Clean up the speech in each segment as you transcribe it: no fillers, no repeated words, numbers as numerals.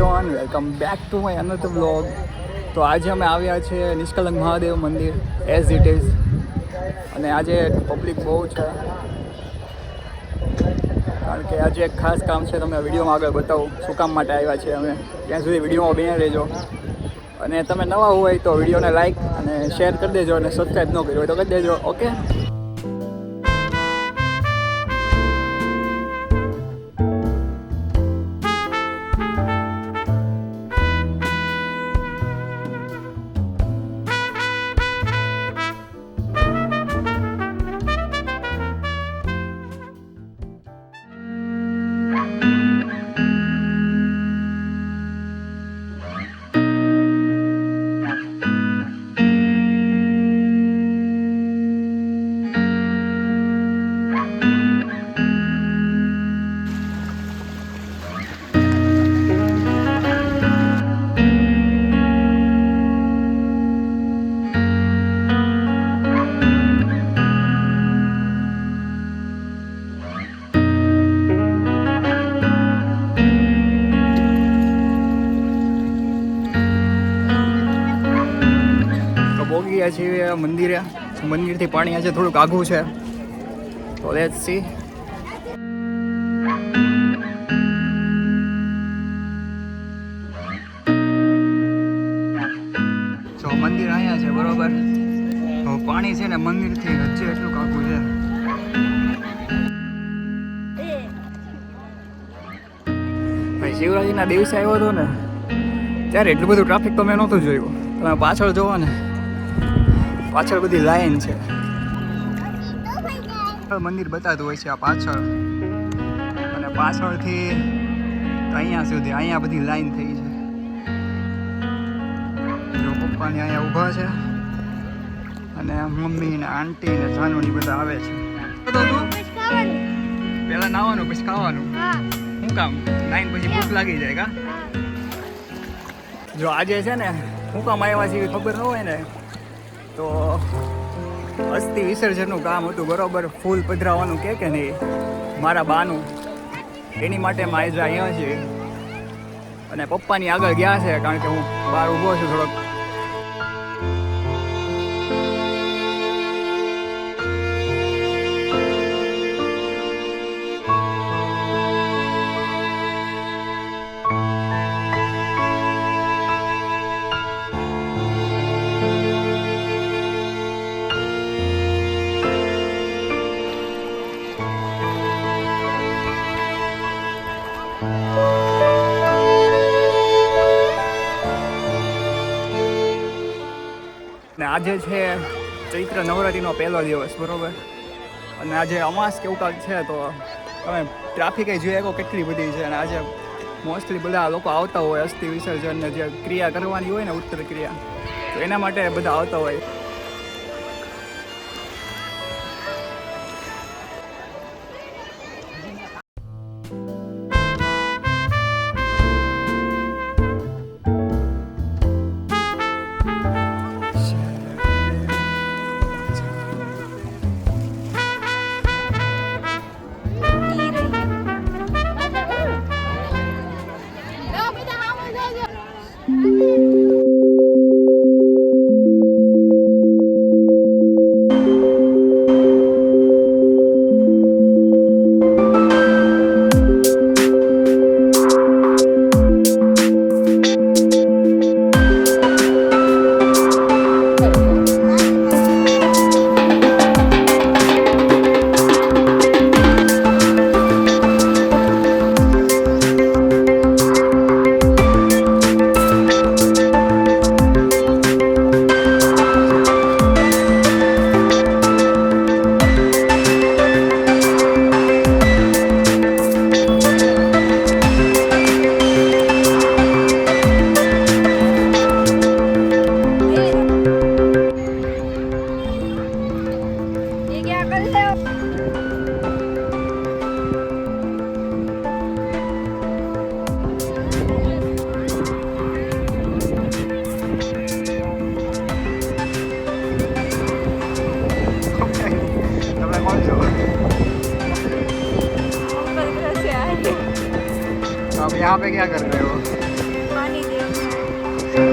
Everyone, welcome back to my another vlog. તો આજે અમે આવ્યા છીએ નિષ્કલંક મહાદેવ મંદિર એઝ ઇટ ઇઝ, અને આજે પબ્લિક બહુ છે કારણ કે આજે એક ખાસ કામ છે. તમને વિડીયોમાં આગળ બતાવું શું કામ માટે આવ્યા છીએ અમે, ત્યાં સુધી વિડીયોમાં બને રહેજો. અને તમે નવા હોય તો વિડીયોને લાઈક અને શેર કરી દેજો, અને સબસ્ક્રાઈબ ન કર્યો હોય તો કરી દેજો. ઓકે, ગયા છીએ મંદિરે. મંદિરથી પાણી આજે થોડુંક આઘું છે, તો લેટ્સ સી. જો મંદિર અહીંયા છે, બરોબર. તો પાણી છે ને મંદિરથી વચ્ચે એટલું આઘું છે. ભાઈ શિવરાત્રીના દિવસે આવ્યો હતો ને, ત્યારે એટલું બધું ટ્રાફિક તો મેં નહોતું જોયું. તમે પાછળ જોવો ને, પાછળ બધી લાઈન છે. મંદિર બતાવતું હોય છે આ પાછળ, અને પાછળથી અહીંયા સુધી અહીંયા બધી લાઈન થઈ છે. જો પપ્પાને અહીંયા ઊભા છે, અને મમ્મી ને આંટી ને જાનુની બધા આવે છે. પેલા નાવાનું પછી ખાવાનું. શું કામ? 9 પછી ભૂખ લાગી જાય કા? જો આજે છે ને શું કામ આવ્યા છે ખબર ન હોય ને, તો અસ્થિ વિસર્જનનું કામ હતું, બરોબર. ફૂલ પધરાવવાનું કે નહીં મારા બાનું, એની માટે આજે અહીંયા છે. અને પપ્પાની આગળ ગયા છે કારણ કે હું બહાર ઊભો છું થોડોક. ને આજે છે ચૈત્ર નવરાત્રિનો પહેલો દિવસ, બરોબર. અને આજે અમાસ કેવું કાંઈક છે, તો તમે ટ્રાફિક જોઈ શકો કેટલી બધી છે. અને આજે મોસ્ટલી બધા લોકો આવતા હોય અસ્થિ વિસર્જનને જે ક્રિયા કરવાની હોય ને, ઉત્તર ક્રિયા, તો એના માટે બધા આવતા હોય. आप यहाँ पे क्या कर रहे हो? પાણી દે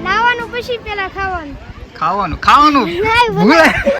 નાવાનું પછી પેલા ખાવાનું ખાવાનું ખાવાનું નહીં, ભૂલાય